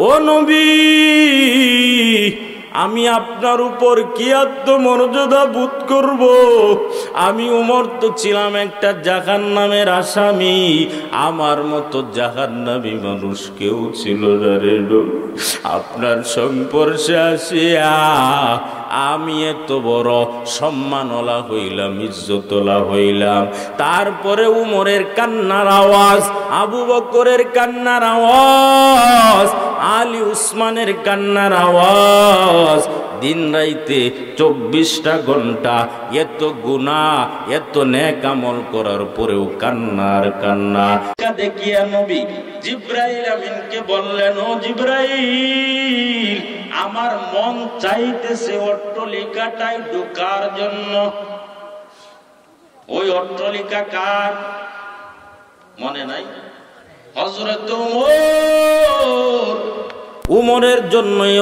ও নবী, আমি আপনার উপর কি আত্মমর্যাদা বোধ করব? আমি উমর তো ছিলাম একটা জাহান্নামের আসামি, আমার মতো জাহান্নামী মানুষ কেউ ছিল না রে। আপনার সংস্পর্শে আসিয়া আমি এত বড় সম্মানওয়ালা হইলাম, ইজ্জতওয়ালা হইলাম। তারপরে উমরের কান্নার আওয়াজ, আবু বকরের কান্নার আওয়াজ, আলী উসমানের কান্নার আওয়াজ, দিন রাইতে 24টা ঘন্টা এত গুনাহ এত নেক আমল করার পরেও কান্নার কান্না দেখিয়া নবী জিবরাইল আমিনকে বললেন, ও জিবরাইল, আমার মন চাইতেছে অট্টালিকাটায় ঢোকার জন্য। ওই অট্টালিকা কার মনে নাই? হযরত উমরের জন্যই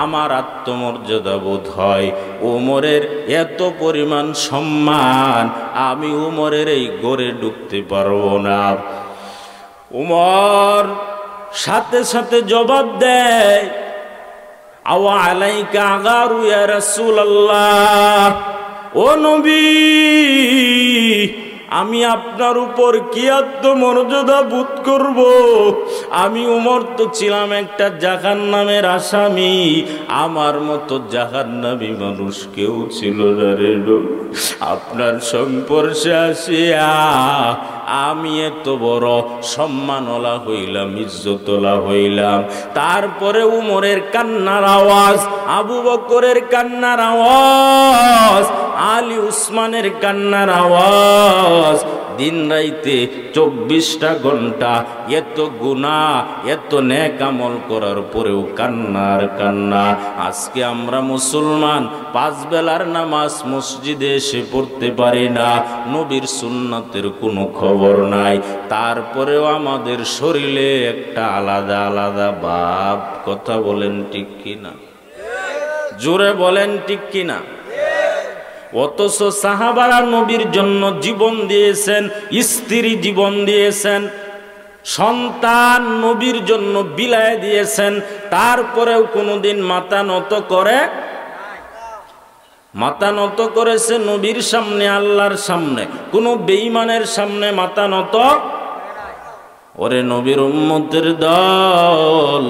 আমার আত্মমর্যাদা বোধ হয়। উমরের এত পরিমাণ সম্মান, আমি উমরের এই ঘরে ঢুকতে পারবো না। উমর সাথে সাথে জবাব দেয়, আওয়া আলাইকা আগারু ইয়া রাসূলুল্লাহ, ও নবী, আমি আপনার উপর কি আত্মমর্যাদা বোধ করব? আমি উমর তো ছিলাম একটা জাহান্নামের আসামি, আমার মতো জাহান্নামী মানুষ কেউ ছিল না রে। আপনার সংস্পর্শে আসিয়া আমি এত বড় সম্মানওয়ালা হইলাম, ইজ্জতওয়ালা হইলাম। তারপরে উমরের কান্নার আওয়াজ, আবু বকরের কান্নার আওয়াজ, আলী উসমানের কান্নার আওয়াজ, দিন রাইতে 24টা ঘন্টা এত গুনাহ এত নেক আমল করার পরেও কান্নার কান্না। আজকে আমরা মুসলমান 5 বেলার নামাজ মসজিদে এসে পড়তে পারি না, নবীর সুন্নাতের কোনো খবর নাই, তারপরেও আমাদের শরীরে একটা আলাদা আলাদা ভাব। কথা বলেন ঠিক কিনা? জোরে বলেন ঠিক কিনা? অথচ সাহাবারা নবীর জন্য জীবন দিয়েছেন, স্ত্রী জীবন দিয়েছেন, সন্তান নবীর জন্য বিলায় দিয়েছেন, তারপরেও কোনোদিন মাথা নত করেছে নবীর সামনে, আল্লাহর সামনে, কোনো বেঈমানের সামনে মাথা নত। ওরে নবীর উম্মতের দল,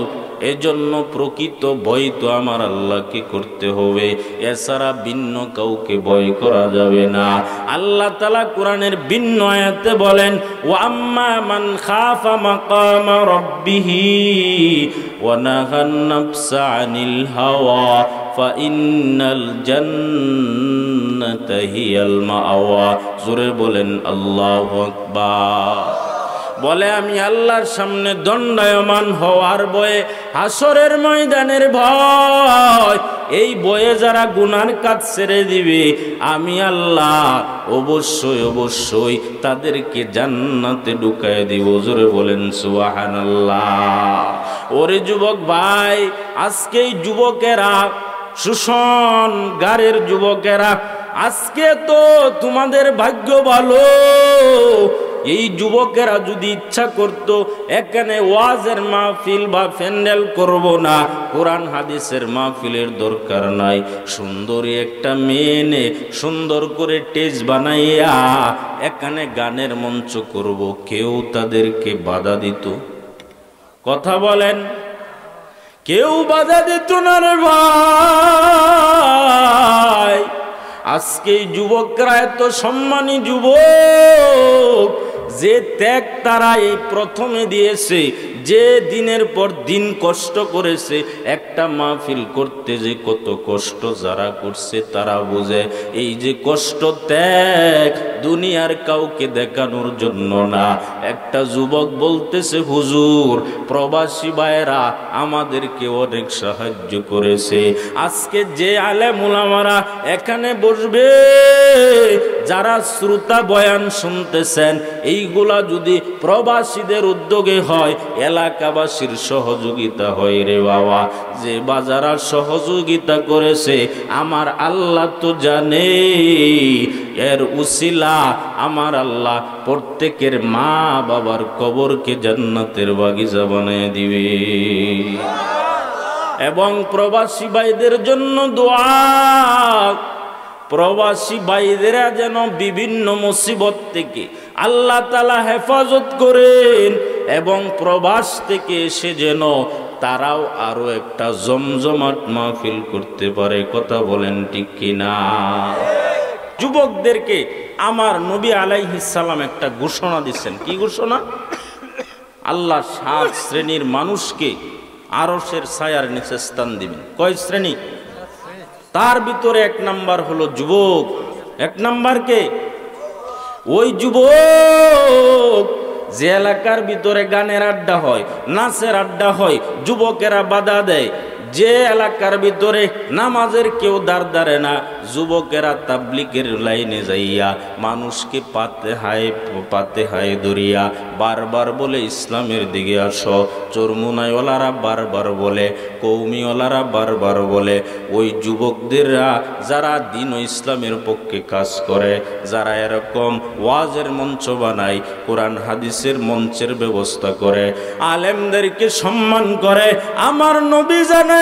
এজন্য প্রকৃত ভয় তো আমার আল্লাহকে করতে হবে, এছাড়া ভিন্ন কাউকে ভয় করা যাবে না। আল্লাহ তাআলা কোরআনের ভিন্ন আয়াতে বলেন, ওয়া আম্মা মান খাফা মাকামা রাব্বিহি ওয়া নাহান নাফসা আনিল হাওয়া ফাইন্নাল জান্নাতা হিয়াল মাওয়া। জোরে বলেন আল্লাহু আকবার। বলে আমি আল্লাহর সামনে দণ্ডায়মান হওয়ার ভয়ে, হাসরের ময়দানের ভয়, এই ভয়ে যারা গুনার কাজ ছেড়ে দিবে, আমি আল্লাহ অবশ্যই অবশ্যই তাদেরকে জান্নাতে ঢুকায় দিব। জোরে বলেন সুবহানাল্লাহ। ওরে যুবক ভাই, আজকে এই যুবকেরা, শোষণ গারের যুবকেরা, আজকে তো তোমাদের ভাগ্য ভালো। এই যুবকেরা যদি ইচ্ছা করত, এখানে ওয়াজের মাহফিল বা প্যান্ডেল করব না, কোরআন হাদিসের মাহফিলের দরকার নাই, সুন্দরী একটা মেয়ে এনে সুন্দর করে স্টেজ বানাইয়া এখানে গানের মঞ্চ করব, কেউ তাদেরকে বাধা দিত? কথা বলেন, কেউ বাধা দিত না রে ভাই। আজকে এই যুবকরা এত সম্মানী যুবক, যে ত্যাগ তারা এই প্রথমে দিয়েছে, যে দিনের পর দিন কষ্ট করেছে, একটা মাহফিল করতে যে কত কষ্ট যারা করছে তারা বোঝে। এই যে কষ্ট ত্যাগ দুনিয়ার কাউকে দেখানোর জন্য না। একটা যুবক বলতেছে, হুজুর প্রবাসী ভাইরা আমাদেরকে অনেক সাহায্য করেছে। আজকে যে আলেম উলামারা এখানে বসবে, যারা শ্রোতা বয়ান শুনতেছেন, এইগুলা যদি প্রবাসীদের উদ্যোগে হয়, এলাকাবাসীর সহযোগিতা হয় রে বাবা, যে বাজারা সহযোগিতা করেছে আমার আল্লাহ তো জানে, এর উসিলা আমার আল্লাহ প্রত্যেকের মা বাবার কবরকে জান্নাতের বাগিচা বানিয়ে দিবে। এবং প্রবাসী ভাইদের জন্য দোয়া, প্রবাসী ভাইদেরা যেন বিভিন্ন মুসিবত থেকে আল্লাহ তাআলা হেফাজত করেন এবং প্রবাস থেকে এসে যেন তারাও আরো একটা জমজমাট মাহফিল করতে পারে। কথা বলেন ঠিক কিনা? যুবকদেরকে আমার নবী আলাইহিস সালাম একটা ঘোষণা দিচ্ছেন। কি ঘোষণা? আল্লাহ 7 শ্রেণীর মানুষকে আরশের ছায়ার নিচে স্থান দিবেন। কয় শ্রেণী? তার ভিতরে 1 নাম্বার হলো যুবক। 1 নাম্বার কে? ওই যুবক যে এলাকার ভিতরে গানের আড্ডা হয়, নাচের আড্ডা হয়, যুবকেরা বাধা দেয়। যে এলাকার ভিতরে নামাজের কেউ দাঁড় না, যুবকেরা তাবলিগের লাইনে যাইয়া মানুষকে পাতে হায় ধরিয়া বারবার বলে ইসলামের দিকে আসো। চরমুনাইওয়ালারা বারবার বলে, কৌমিওয়ালারা বারবার বলে। ওই যুবকদেররা যারা দিন ও ইসলামের পক্ষে কাজ করে, যারা এরকম ওয়াজের মঞ্চ বানায়, কোরআন হাদিসের মঞ্চের ব্যবস্থা করে, আলেমদেরকে সম্মান করে, আমার নবী জানায়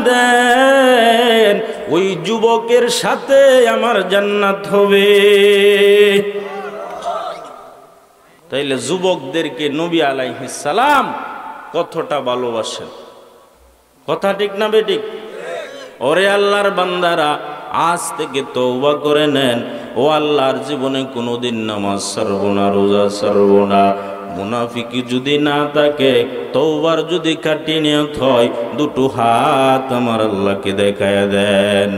দেন ওই যুবকের সাথে আমার জান্নাত হবে। তাইলে যুবকদেরকে নবী আলাইহিস সালাম কতটা ভালোবাসেন। কথা ঠিক না বেঠিক? ওরে আল্লাহর বান্দারা, আজ থেকে তওবা করে নেন। ও আল্লাহর জীবনে কোনোদিন নামাজ ছাড়বো না, রোজা ছাড়বো না। মুনাফিকি যদি না থাকে, তওবার যদি খাঁটি নিয়ত হয়, 2 হাত আমার আল্লাহকে দেখায় দেন।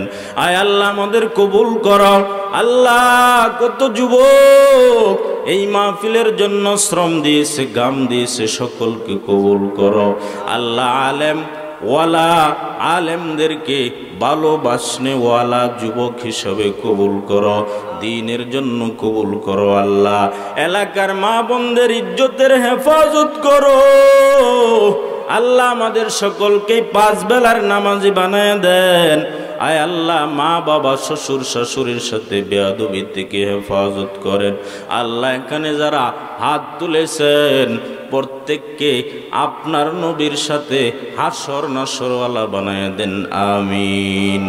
আয় আল্লাহ আমাদের কবুল করো। আল্লাহ কত যুবক এই মাহফিলের জন্য শ্রম দিয়েছে, গাম দিয়েছে, সকলকে কবুল করো। আল্লাহ আলেমদেরকে ভালোবাসনে ওয়ালা যুবক হিসেবে কবুল করো, দ্বীনের জন্য কবুল করো। আল্লাহ এলাকার মা বোনদের ইজ্জতের হেফাজত করো। আল্লাহ আমাদের সকলকে 5 বেলার নামাজি বানায় দেন। আয় আল্লাহ মা বাবা শ্বশুর শাশুড়ির সাথে বেয়াদবি থেকে হেফাজত করেন। আল্লাহ এখানে যারা হাত তুলেছেন প্রত্যেককে আপনার নবীর সাথে হাসর নাসরওয়ালা বানায় দেন। আমিন।